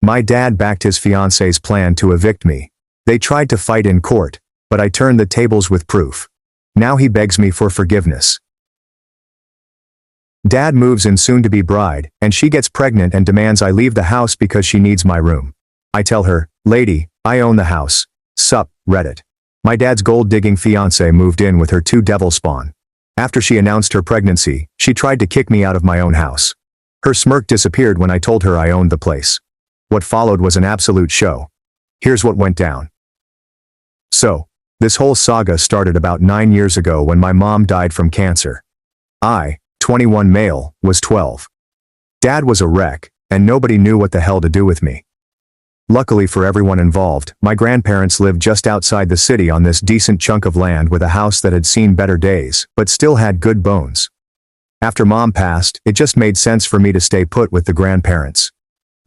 My dad backed his fiancée's plan to evict me. They tried to fight in court, but I turned the tables with proof. Now he begs me for forgiveness. Dad moves in soon-to-be bride, and she gets pregnant and demands I leave the house because she needs my room. I tell her, lady, I own the house. Sup, Reddit. My dad's gold-digging fiancée moved in with her 2 devil spawn. After she announced her pregnancy, she tried to kick me out of my own house. Her smirk disappeared when I told her I owned the place. What followed was an absolute show. Here's what went down. So, this whole saga started about 9 years ago when my mom died from cancer. I, 21 male, was 12. Dad was a wreck, and nobody knew what the hell to do with me. Luckily for everyone involved, my grandparents lived just outside the city on this decent chunk of land with a house that had seen better days, but still had good bones. After Mom passed, it just made sense for me to stay put with the grandparents.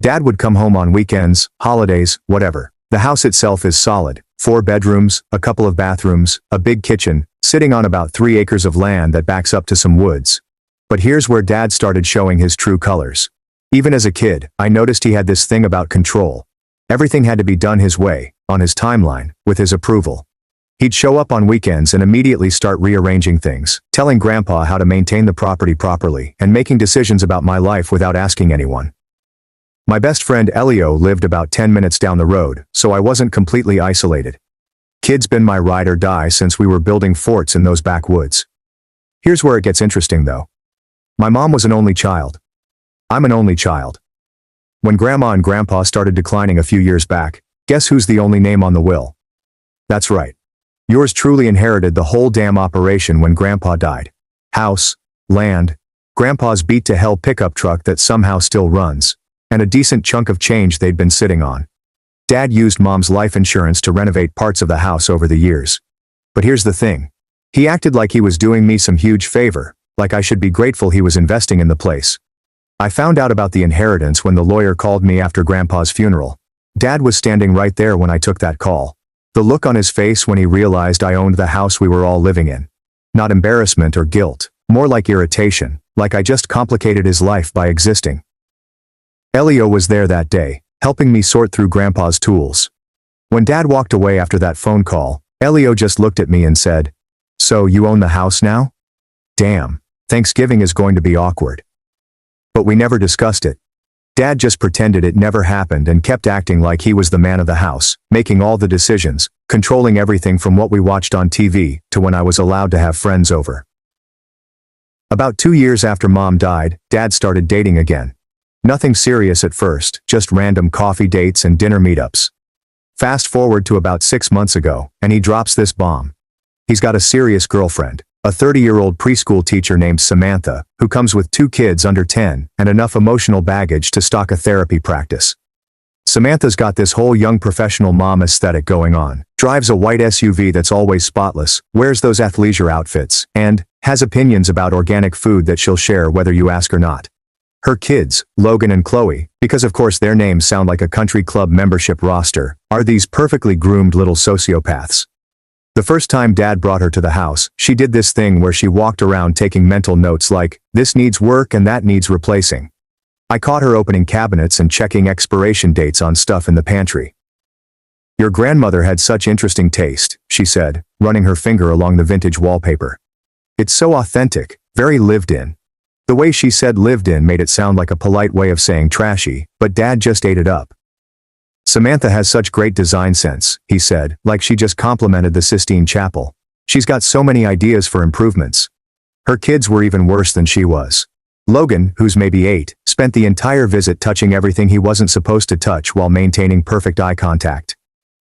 Dad would come home on weekends, holidays, whatever. The house itself is solid, 4 bedrooms, a couple of bathrooms, a big kitchen, sitting on about 3 acres of land that backs up to some woods. But here's where Dad started showing his true colors. Even as a kid, I noticed he had this thing about control. Everything had to be done his way, on his timeline, with his approval. He'd show up on weekends and immediately start rearranging things, telling Grandpa how to maintain the property properly, and making decisions about my life without asking anyone. My best friend Elio lived about 10 minutes down the road, so I wasn't completely isolated. Kid's been my ride or die since we were building forts in those backwoods. Here's where it gets interesting though. My mom was an only child. I'm an only child. When Grandma and Grandpa started declining a few years back, guess who's the only name on the will? That's right. Yours truly inherited the whole damn operation when Grandpa died. House, land, Grandpa's beat-to-hell pickup truck that somehow still runs, and a decent chunk of change they'd been sitting on. Dad used Mom's life insurance to renovate parts of the house over the years. But here's the thing. He acted like he was doing me some huge favor, like I should be grateful he was investing in the place. I found out about the inheritance when the lawyer called me after Grandpa's funeral. Dad was standing right there when I took that call. The look on his face when he realized I owned the house we were all living in. Not embarrassment or guilt, more like irritation, like I just complicated his life by existing. Elio was there that day, helping me sort through Grandpa's tools. When Dad walked away after that phone call, Elio just looked at me and said, "So you own the house now? Damn, Thanksgiving is going to be awkward." But we never discussed it. Dad just pretended it never happened and kept acting like he was the man of the house, making all the decisions, controlling everything from what we watched on TV to when I was allowed to have friends over. About 2 years after Mom died, Dad started dating again. Nothing serious at first, just random coffee dates and dinner meetups. Fast forward to about 6 months ago, and he drops this bomb. He's got a serious girlfriend, a 30-year-old preschool teacher named Samantha, who comes with 2 kids under 10 and enough emotional baggage to stock a therapy practice. Samantha's got this whole young professional mom aesthetic going on, drives a white SUV that's always spotless, wears those athleisure outfits, and has opinions about organic food that she'll share whether you ask or not. Her kids, Logan and Chloe, because of course their names sound like a country club membership roster, are these perfectly groomed little sociopaths. The first time Dad brought her to the house, she did this thing where she walked around taking mental notes like, this needs work and that needs replacing. I caught her opening cabinets and checking expiration dates on stuff in the pantry. Your grandmother had such interesting taste, she said, running her finger along the vintage wallpaper. It's so authentic, very lived in. The way she said lived in made it sound like a polite way of saying trashy, but Dad just ate it up. Samantha has such great design sense, he said, like she just complimented the Sistine Chapel. She's got so many ideas for improvements. Her kids were even worse than she was. Logan, who's maybe 8, spent the entire visit touching everything he wasn't supposed to touch while maintaining perfect eye contact.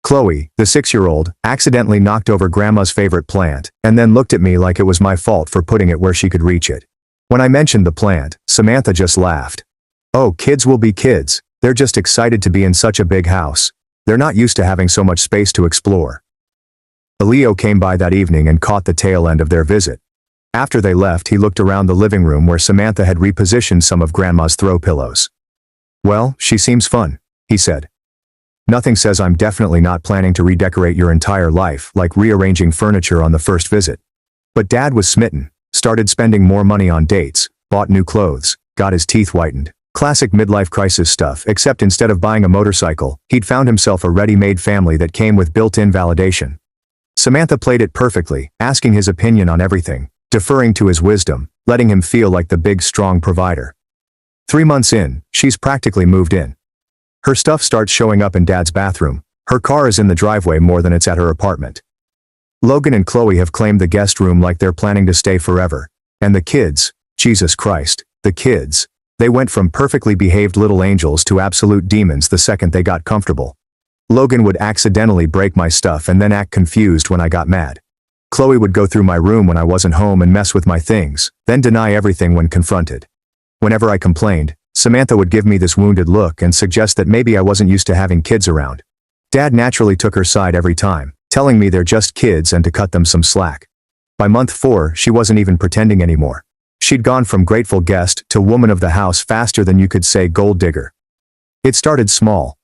Chloe, the 6-year-old, accidentally knocked over Grandma's favorite plant, and then looked at me like it was my fault for putting it where she could reach it. When I mentioned the plant, Samantha just laughed. Oh, kids will be kids. They're just excited to be in such a big house. They're not used to having so much space to explore. Elio came by that evening and caught the tail end of their visit. After they left, he looked around the living room where Samantha had repositioned some of Grandma's throw pillows. Well, she seems fun, he said. Nothing says I'm definitely not planning to redecorate your entire life like rearranging furniture on the first visit. But Dad was smitten, started spending more money on dates, bought new clothes, got his teeth whitened, Classic midlife crisis stuff, except instead of buying a motorcycle, he'd found himself a ready-made family that came with built-in validation. Samantha played it perfectly, asking his opinion on everything, deferring to his wisdom, letting him feel like the big, strong provider. 3 months in, she's practically moved in. Her stuff starts showing up in Dad's bathroom. Her car is in the driveway more than it's at her apartment. Logan and Chloe have claimed the guest room like they're planning to stay forever. And the kids, Jesus Christ, the kids. They went from perfectly behaved little angels to absolute demons the second they got comfortable. Logan would accidentally break my stuff and then act confused when I got mad. Chloe would go through my room when I wasn't home and mess with my things, then deny everything when confronted. Whenever I complained, Samantha would give me this wounded look and suggest that maybe I wasn't used to having kids around. Dad naturally took her side every time, telling me they're just kids and to cut them some slack. By month 4, she wasn't even pretending anymore. She'd gone from grateful guest to woman of the house faster than you could say gold digger. It started small.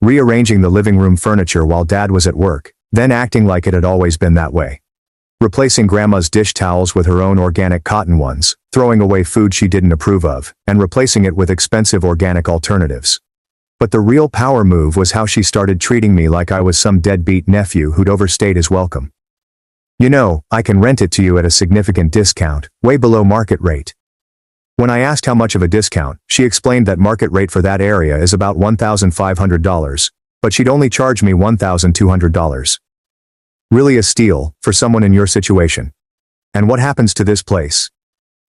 Rearranging the living room furniture while Dad was at work, then acting like it had always been that way. Replacing Grandma's dish towels with her own organic cotton ones, throwing away food she didn't approve of, and replacing it with expensive organic alternatives. But the real power move was how she started treating me like I was some deadbeat nephew who'd overstayed his welcome. You know, I can rent it to you at a significant discount, way below market rate. When I asked how much of a discount, she explained that market rate for that area is about $1,500, but she'd only charge me $1,200. Really a steal, for someone in your situation. And what happens to this place?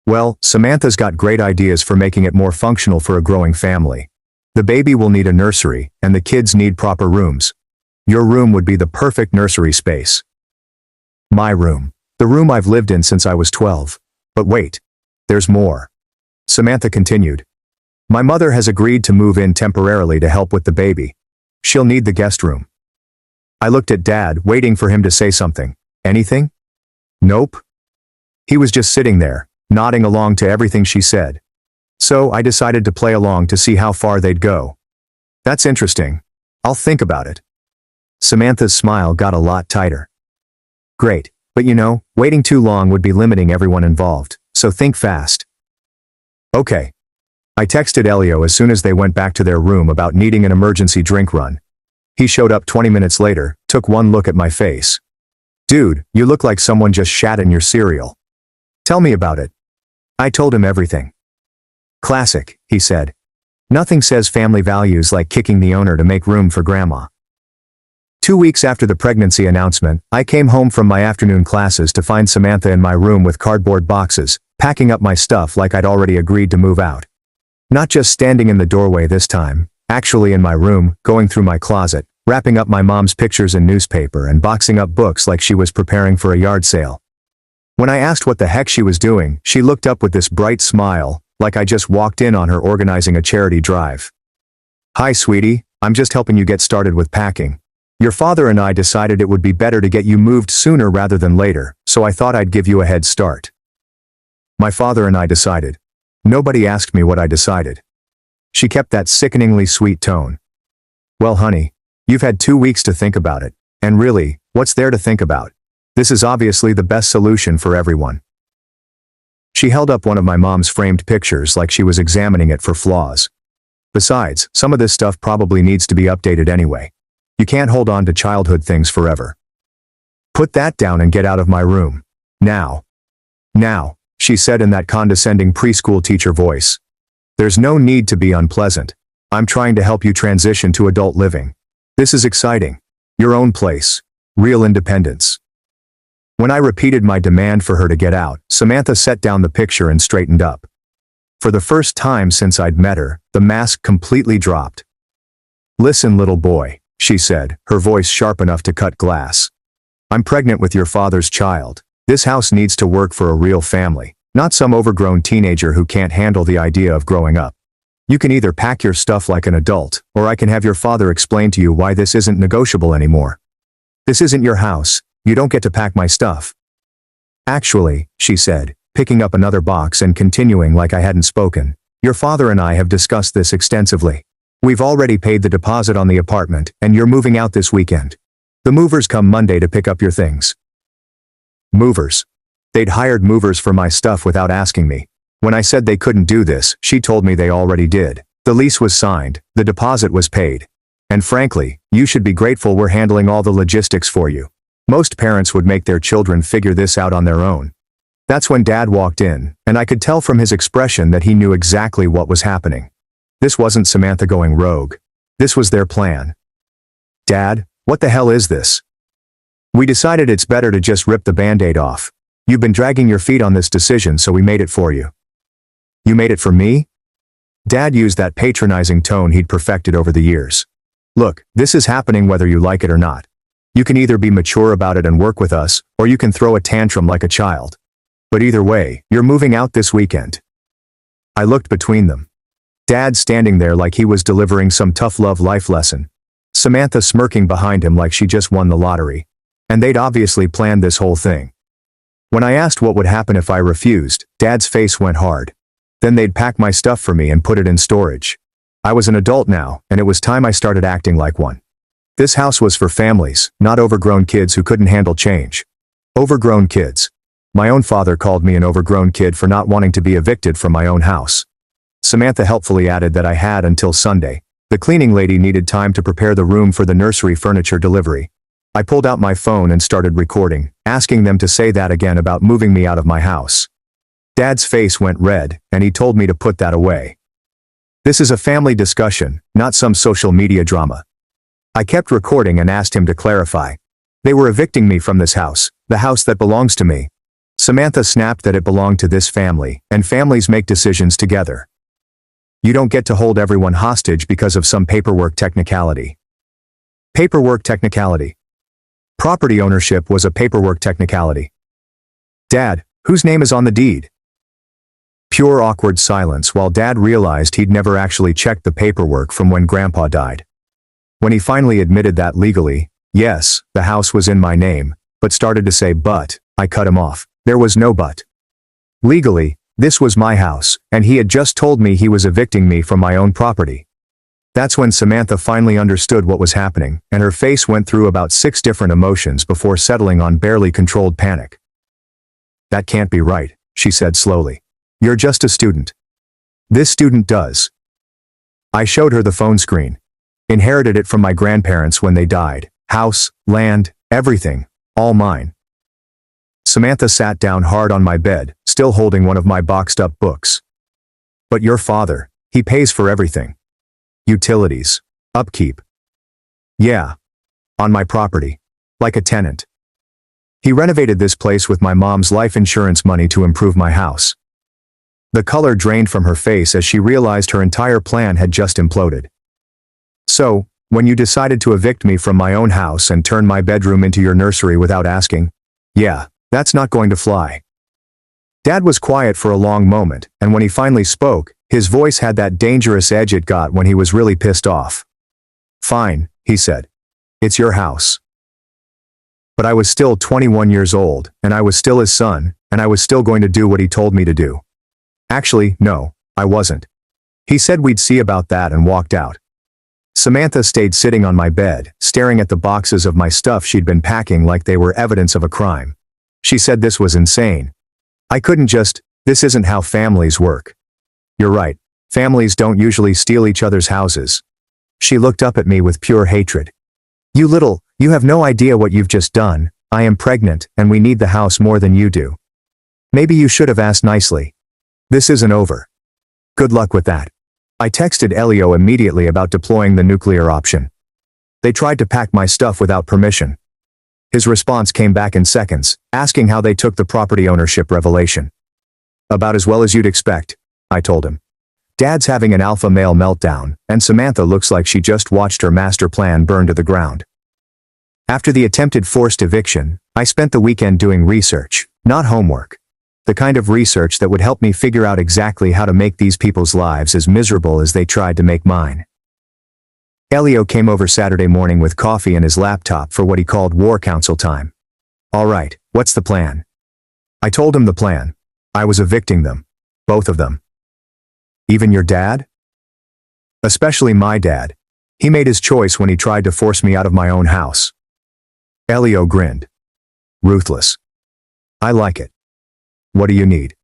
Well, Samantha's got great ideas for making it more functional for a growing family. The baby will need a nursery, and the kids need proper rooms. Your room would be the perfect nursery space. My room. The room I've lived in since I was 12. But wait. There's more. Samantha continued. My mother has agreed to move in temporarily to help with the baby. She'll need the guest room. I looked at Dad, waiting for him to say something. Anything? Nope. He was just sitting there, nodding along to everything she said. So I decided to play along to see how far they'd go. That's interesting. I'll think about it. Samantha's smile got a lot tighter. Great, but you know, waiting too long would be limiting everyone involved, so think fast. Okay. I texted Elio as soon as they went back to their room about needing an emergency drink run. He showed up 20 minutes later, took one look at my face. Dude, you look like someone just shat in your cereal. Tell me about it. I told him everything. Classic, he said. Nothing says family values like kicking the owner to make room for Grandma. 2 weeks after the pregnancy announcement, I came home from my afternoon classes to find Samantha in my room with cardboard boxes, packing up my stuff like I'd already agreed to move out. Not just standing in the doorway this time, actually in my room, going through my closet, wrapping up my mom's pictures in newspaper and boxing up books like she was preparing for a yard sale. When I asked what the heck she was doing, she looked up with this bright smile, like I just walked in on her organizing a charity drive. Hi, sweetie, I'm just helping you get started with packing. Your father and I decided it would be better to get you moved sooner rather than later, so I thought I'd give you a head start. My father and I decided. Nobody asked me what I decided. She kept that sickeningly sweet tone. Well, honey, you've had 2 weeks to think about it, and really, what's there to think about? This is obviously the best solution for everyone. She held up one of my mom's framed pictures like she was examining it for flaws. Besides, some of this stuff probably needs to be updated anyway. You can't hold on to childhood things forever. Put that down and get out of my room. Now. Now, she said in that condescending preschool teacher voice. There's no need to be unpleasant. I'm trying to help you transition to adult living. This is exciting. Your own place. Real independence. When I repeated my demand for her to get out, Samantha set down the picture and straightened up. For the first time since I'd met her, the mask completely dropped. Listen, little boy, she said, her voice sharp enough to cut glass. I'm pregnant with your father's child. This house needs to work for a real family, not some overgrown teenager who can't handle the idea of growing up. You can either pack your stuff like an adult, or I can have your father explain to you why this isn't negotiable anymore. This isn't your house. You don't get to pack my stuff. Actually, she said, picking up another box and continuing like I hadn't spoken, your father and I have discussed this extensively. We've already paid the deposit on the apartment, and you're moving out this weekend. The movers come Monday to pick up your things. Movers. They'd hired movers for my stuff without asking me. When I said they couldn't do this, she told me they already did. The lease was signed, the deposit was paid. And frankly, you should be grateful we're handling all the logistics for you. Most parents would make their children figure this out on their own. That's when Dad walked in, and I could tell from his expression that he knew exactly what was happening. This wasn't Samantha going rogue. This was their plan. Dad, what the hell is this? We decided it's better to just rip the band-aid off. You've been dragging your feet on this decision, so we made it for you. You made it for me? Dad used that patronizing tone he'd perfected over the years. Look, this is happening whether you like it or not. You can either be mature about it and work with us, or you can throw a tantrum like a child. But either way, you're moving out this weekend. I looked between them. Dad standing there like he was delivering some tough love life lesson. Samantha smirking behind him like she just won the lottery. And they'd obviously planned this whole thing. When I asked what would happen if I refused, Dad's face went hard. Then they'd pack my stuff for me and put it in storage. I was an adult now, and it was time I started acting like one. This house was for families, not overgrown kids who couldn't handle change. Overgrown kids. My own father called me an overgrown kid for not wanting to be evicted from my own house. Samantha helpfully added that I had until Sunday. The cleaning lady needed time to prepare the room for the nursery furniture delivery. I pulled out my phone and started recording, asking them to say that again about moving me out of my house. Dad's face went red, and he told me to put that away. This is a family discussion, not some social media drama. I kept recording and asked him to clarify. They were evicting me from this house, the house that belongs to me. Samantha snapped that it belonged to this family, and families make decisions together. You don't get to hold everyone hostage because of some paperwork technicality. Paperwork technicality. Property ownership was a paperwork technicality. Dad, whose name is on the deed? Pure awkward silence while Dad realized he'd never actually checked the paperwork from when Grandpa died. When he finally admitted that legally, yes, the house was in my name, but started to say but, I cut him off. There was no but. Legally, this was my house, and he had just told me he was evicting me from my own property. That's when Samantha finally understood what was happening, and her face went through about 6 different emotions before settling on barely controlled panic. That can't be right, she said slowly. You're just a student. This student does. I showed her the phone screen. Inherited it from my grandparents when they died. House, land, everything, all mine. Samantha sat down hard on my bed, still holding one of my boxed up books. But your father, he pays for everything. Utilities. Upkeep. Yeah. On my property. Like a tenant. He renovated this place with my mom's life insurance money to improve my house. The color drained from her face as she realized her entire plan had just imploded. So, when you decided to evict me from my own house and turn my bedroom into your nursery without asking, yeah, that's not going to fly. Dad was quiet for a long moment, and when he finally spoke, his voice had that dangerous edge it got when he was really pissed off. Fine, he said. It's your house. But I was still 21 years old, and I was still his son, and I was still going to do what he told me to do. Actually, no, I wasn't. He said we'd see about that and walked out. Samantha stayed sitting on my bed, staring at the boxes of my stuff she'd been packing like they were evidence of a crime. She said this was insane. I couldn't just, this isn't how families work. You're right, families don't usually steal each other's houses. She looked up at me with pure hatred. You have no idea what you've just done. I am pregnant, and we need the house more than you do. Maybe you should have asked nicely. This isn't over. Good luck with that. I texted Elio immediately about deploying the nuclear option. They tried to pack my stuff without permission. His response came back in seconds, asking how they took the property ownership revelation. About as well as you'd expect, I told him. Dad's having an alpha male meltdown, and Samantha looks like she just watched her master plan burn to the ground. After the attempted forced eviction, I spent the weekend doing research, not homework. The kind of research that would help me figure out exactly how to make these people's lives as miserable as they tried to make mine. Elio came over Saturday morning with coffee and his laptop for what he called war council time. All right, what's the plan? I told him the plan. I was evicting them. Both of them. Even your dad? Especially my dad. He made his choice when he tried to force me out of my own house. Elio grinned. Ruthless. I like it. What do you need?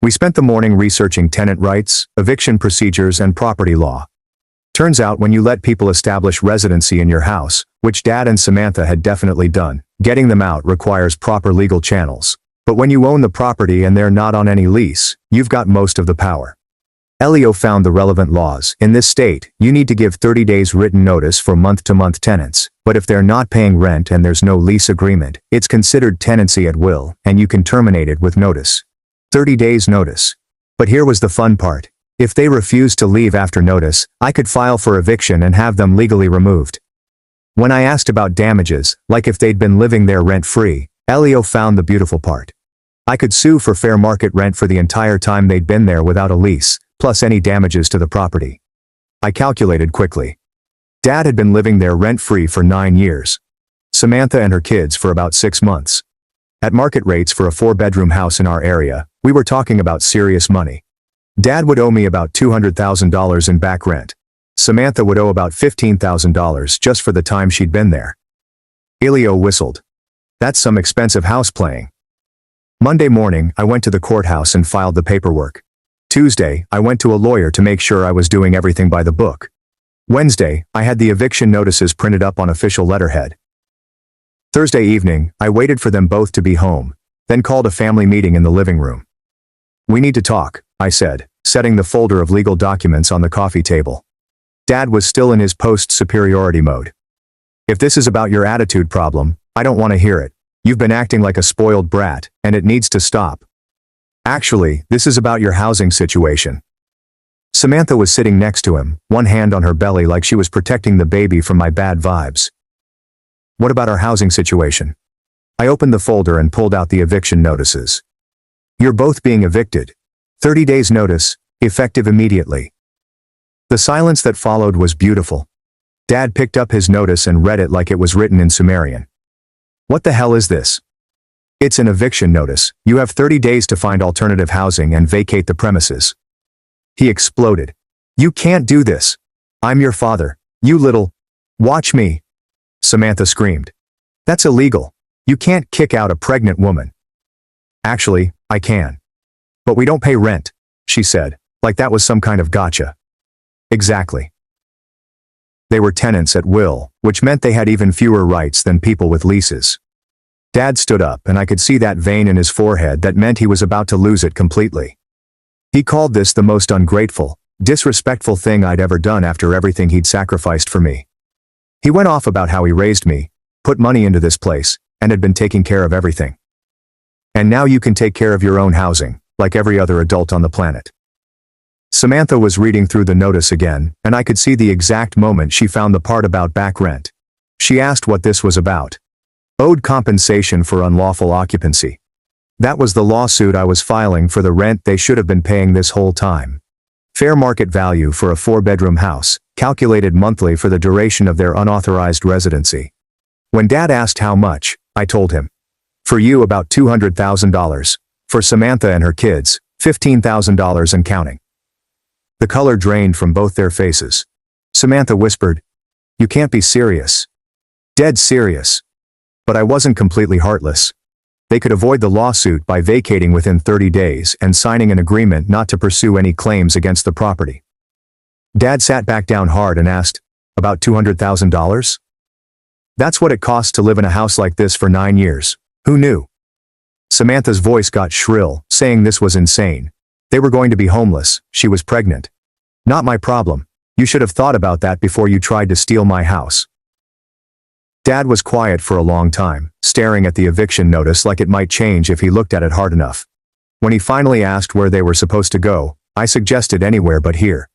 We spent the morning researching tenant rights, eviction procedures, and property law. Turns out when you let people establish residency in your house, which Dad and Samantha had definitely done, getting them out requires proper legal channels. But when you own the property and they're not on any lease, you've got most of the power. Elio found the relevant laws. In this state, you need to give 30 days written notice for month-to-month tenants, but if they're not paying rent and there's no lease agreement, it's considered tenancy at will, and you can terminate it with notice. 30 days notice. But here was the fun part. If they refused to leave after notice, I could file for eviction and have them legally removed. When I asked about damages, like if they'd been living there rent-free, Elio found the beautiful part. I could sue for fair market rent for the entire time they'd been there without a lease, plus any damages to the property. I calculated quickly. Dad had been living there rent-free for 9 years. Samantha and her kids for about 6 months. At market rates for a 4-bedroom house in our area, we were talking about serious money. Dad would owe me about $200,000 in back rent. Samantha would owe about $15,000 just for the time she'd been there. Elio whistled. That's some expensive house playing. Monday morning, I went to the courthouse and filed the paperwork. Tuesday, I went to a lawyer to make sure I was doing everything by the book. Wednesday, I had the eviction notices printed up on official letterhead. Thursday evening, I waited for them both to be home, then called a family meeting in the living room. We need to talk, I said, setting the folder of legal documents on the coffee table. Dad was still in his post-superiority mode. If this is about your attitude problem, I don't want to hear it. You've been acting like a spoiled brat, and it needs to stop. Actually, this is about your housing situation. Samantha was sitting next to him, one hand on her belly like she was protecting the baby from my bad vibes. What about our housing situation? I opened the folder and pulled out the eviction notices. You're both being evicted. 30 days notice, effective immediately. The silence that followed was beautiful. Dad picked up his notice and read it like it was written in Sumerian. What the hell is this? It's an eviction notice. You have 30 days to find alternative housing and vacate the premises. He exploded. You can't do this. I'm your father. You little... Watch me. Samantha screamed. That's illegal. You can't kick out a pregnant woman. Actually, I can. But we don't pay rent, she said, like that was some kind of gotcha. Exactly. They were tenants at will, which meant they had even fewer rights than people with leases. Dad stood up and I could see that vein in his forehead that meant he was about to lose it completely. He called this the most ungrateful, disrespectful thing I'd ever done after everything he'd sacrificed for me. He went off about how he raised me, put money into this place, and had been taking care of everything. And now you can take care of your own housing, like every other adult on the planet. Samantha was reading through the notice again, and I could see the exact moment she found the part about back rent. She asked what this was about. Owed compensation for unlawful occupancy. That was the lawsuit I was filing for the rent they should have been paying this whole time. Fair market value for a 4-bedroom house, calculated monthly for the duration of their unauthorized residency. When Dad asked how much, I told him. For you about $200,000. For Samantha and her kids, $15,000 and counting. The color drained from both their faces. Samantha whispered, "You can't be serious." Dead serious. But I wasn't completely heartless. They could avoid the lawsuit by vacating within 30 days and signing an agreement not to pursue any claims against the property. Dad sat back down hard and asked, "About $200,000? That's what it costs to live in a house like this for 9 years. Who knew?" Samantha's voice got shrill, saying this was insane. They were going to be homeless, she was pregnant. Not my problem. You should have thought about that before you tried to steal my house. Dad was quiet for a long time, staring at the eviction notice like it might change if he looked at it hard enough. When he finally asked where they were supposed to go, I suggested anywhere but here.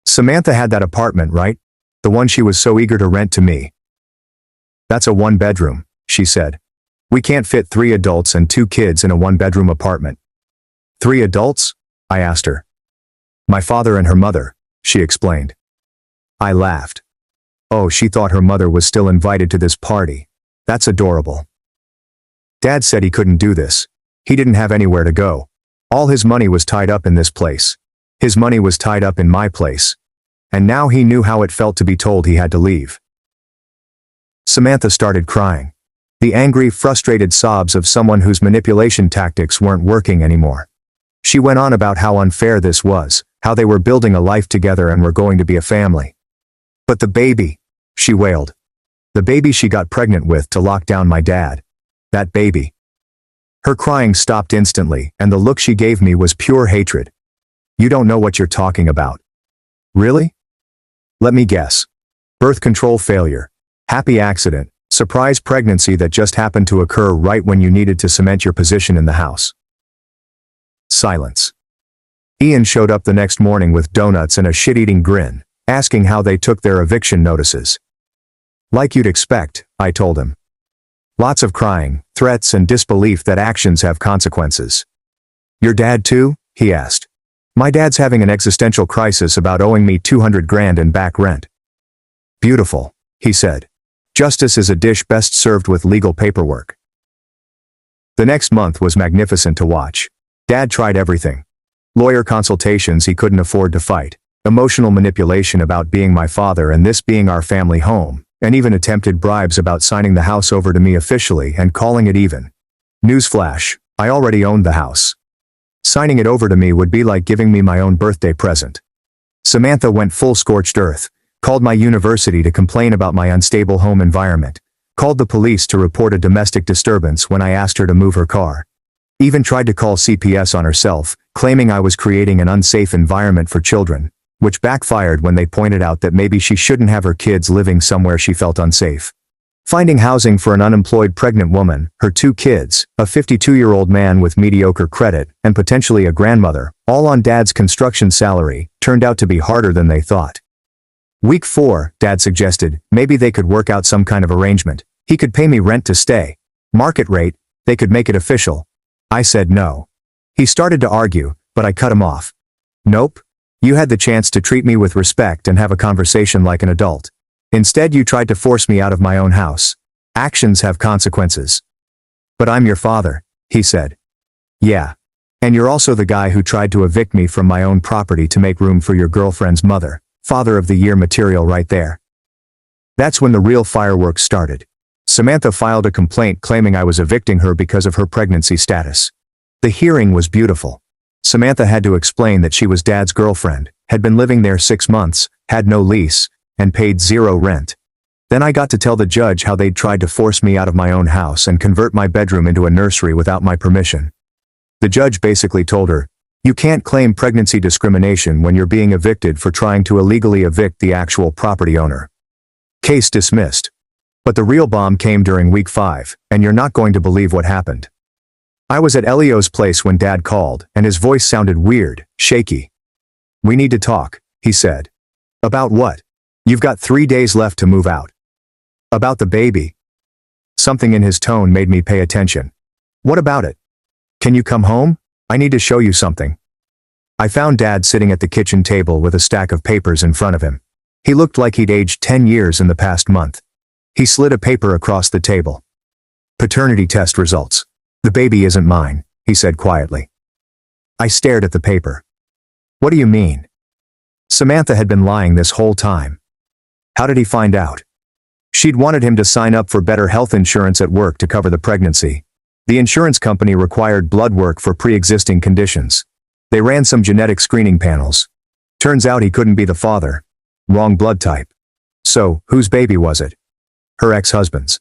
Samantha had that apartment, right? The one she was so eager to rent to me. That's a 1-bedroom, she said. We can't fit 3 adults and 2 kids in a 1-bedroom apartment. 3 adults? I asked her. My father and her mother, she explained. I laughed. Oh, she thought her mother was still invited to this party. That's adorable. Dad said he couldn't do this. He didn't have anywhere to go. All his money was tied up in this place. His money was tied up in my place. And now he knew how it felt to be told he had to leave. Samantha started crying. The angry, frustrated sobs of someone whose manipulation tactics weren't working anymore. She went on about how unfair this was, how they were building a life together and were going to be a family. But the baby, she wailed. The baby she got pregnant with to lock down my dad. That baby. Her crying stopped instantly, and the look she gave me was pure hatred. You don't know what you're talking about. Really? Let me guess. Birth control failure. Happy accident. Surprise pregnancy that just happened to occur right when you needed to cement your position in the house. Silence. Ian showed up the next morning with donuts and a shit-eating grin, asking how they took their eviction notices. Like you'd expect, I told him. Lots of crying, threats and disbelief that actions have consequences. Your dad too? He asked. My dad's having an existential crisis about owing me $200,000 in back rent. Beautiful, he said. Justice is a dish best served with legal paperwork. The next month was magnificent to watch. Dad tried everything. Lawyer consultations he couldn't afford to fight, emotional manipulation about being my father and this being our family home, and even attempted bribes about signing the house over to me officially and calling it even. Newsflash, I already owned the house. Signing it over to me would be like giving me my own birthday present. Samantha went full scorched earth, called my university to complain about my unstable home environment, called the police to report a domestic disturbance when I asked her to move her car. Even tried to call CPS on herself, claiming I was creating an unsafe environment for children, which backfired when they pointed out that maybe she shouldn't have her kids living somewhere she felt unsafe. Finding housing for an unemployed pregnant woman, her 2 kids, a 52-year-old man with mediocre credit, and potentially a grandmother, all on Dad's construction salary, turned out to be harder than they thought. Week 4, Dad suggested, maybe they could work out some kind of arrangement. He could pay me rent to stay. Market rate, they could make it official. I said no. He started to argue, but I cut him off. Nope. You had the chance to treat me with respect and have a conversation like an adult. Instead you tried to force me out of my own house. Actions have consequences. But I'm your father, he said. Yeah. And you're also the guy who tried to evict me from my own property to make room for your girlfriend's mother. Father of the Year material right there. That's when the real fireworks started. Samantha filed a complaint claiming I was evicting her because of her pregnancy status. The hearing was beautiful. Samantha had to explain that she was Dad's girlfriend, had been living there 6 months, had no lease, and paid 0 rent. Then I got to tell the judge how they'd tried to force me out of my own house and convert my bedroom into a nursery without my permission. The judge basically told her, you can't claim pregnancy discrimination when you're being evicted for trying to illegally evict the actual property owner. Case dismissed. But the real bomb came during week 5, and you're not going to believe what happened. I was at Elio's place when Dad called, and his voice sounded weird, shaky. We need to talk, he said. About what? You've got 3 days left to move out. About the baby. Something in his tone made me pay attention. What about it? Can you come home? I need to show you something. I found Dad sitting at the kitchen table with a stack of papers in front of him. He looked like he'd aged 10 years in the past month. He slid a paper across the table. Paternity test results. The baby isn't mine, he said quietly. I stared at the paper. What do you mean? Samantha had been lying this whole time. How did he find out? She'd wanted him to sign up for better health insurance at work to cover the pregnancy. The insurance company required blood work for pre-existing conditions. They ran some genetic screening panels. Turns out he couldn't be the father. Wrong blood type. So, whose baby was it? Her ex-husband's.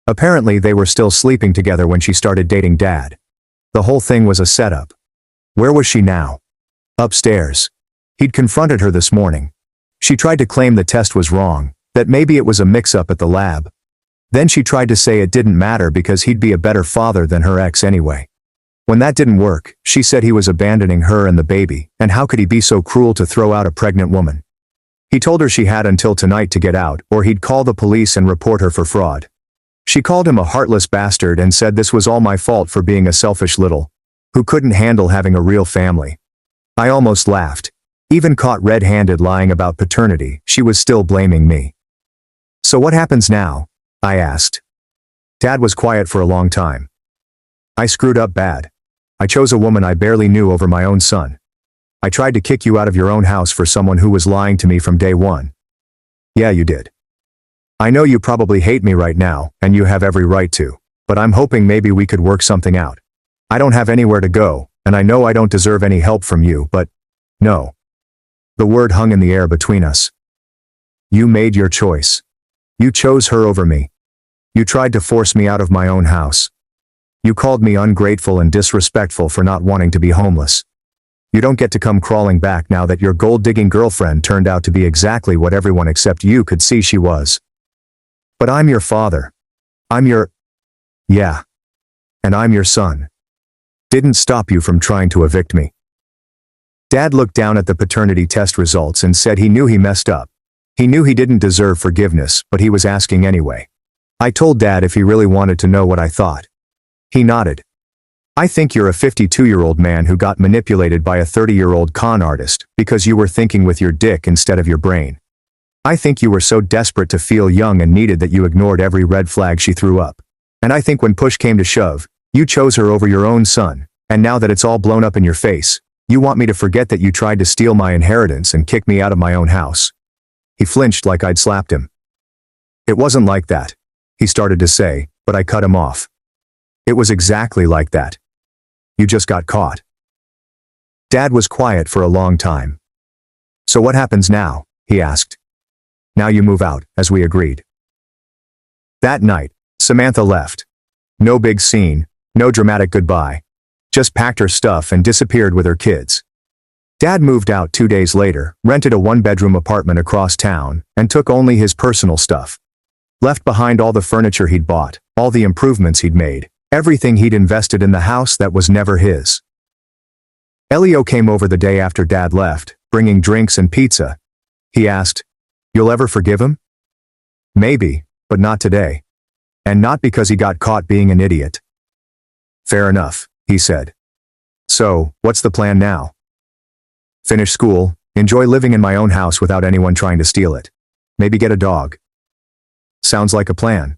Apparently they were still sleeping together when she started dating Dad. The whole thing was a setup. Where was she now? Upstairs. He'd confronted her this morning. She tried to claim the test was wrong, that maybe it was a mix-up at the lab. Then she tried to say it didn't matter because he'd be a better father than her ex anyway. When that didn't work, she said he was abandoning her and the baby, and how could he be so cruel to throw out a pregnant woman? He told her she had until tonight to get out, or he'd call the police and report her for fraud. She called him a heartless bastard and said this was all my fault for being a selfish little, who couldn't handle having a real family. I almost laughed. Even caught red-handed lying about paternity, she was still blaming me. So what happens now? I asked. Dad was quiet for a long time. I screwed up bad. I chose a woman I barely knew over my own son. I tried to kick you out of your own house for someone who was lying to me from day one. Yeah, you did. I know you probably hate me right now, and you have every right to, but I'm hoping maybe we could work something out. I don't have anywhere to go, and I know I don't deserve any help from you, but no. The word hung in the air between us. You made your choice. You chose her over me. You tried to force me out of my own house. You called me ungrateful and disrespectful for not wanting to be homeless. You don't get to come crawling back now that your gold-digging girlfriend turned out to be exactly what everyone except you could see she was. But I'm your father. Yeah. And I'm your son. Didn't stop you from trying to evict me. Dad looked down at the paternity test results and said he knew he messed up. He knew he didn't deserve forgiveness, but he was asking anyway. I told Dad if he really wanted to know what I thought. He nodded. I think you're a 52-year-old man who got manipulated by a 30-year-old con artist because you were thinking with your dick instead of your brain. I think you were so desperate to feel young and needed that you ignored every red flag she threw up. And I think when push came to shove, you chose her over your own son, and now that it's all blown up in your face, you want me to forget that you tried to steal my inheritance and kick me out of my own house. He flinched like I'd slapped him. It wasn't like that, he started to say, but I cut him off. It was exactly like that. You just got caught. Dad was quiet for a long time. So what happens now? He asked. Now you move out, as we agreed. That night, Samantha left. No big scene, no dramatic goodbye. Just packed her stuff and disappeared with her kids. Dad moved out 2 days later, rented a one-bedroom apartment across town, and took only his personal stuff. Left behind all the furniture he'd bought, all the improvements he'd made, everything he'd invested in the house that was never his. Elio came over the day after Dad left, bringing drinks and pizza. He asked, "You'll ever forgive him?" Maybe, but not today. And not because he got caught being an idiot. Fair enough, he said. So, what's the plan now? Finish school, enjoy living in my own house without anyone trying to steal it. Maybe get a dog. Sounds like a plan.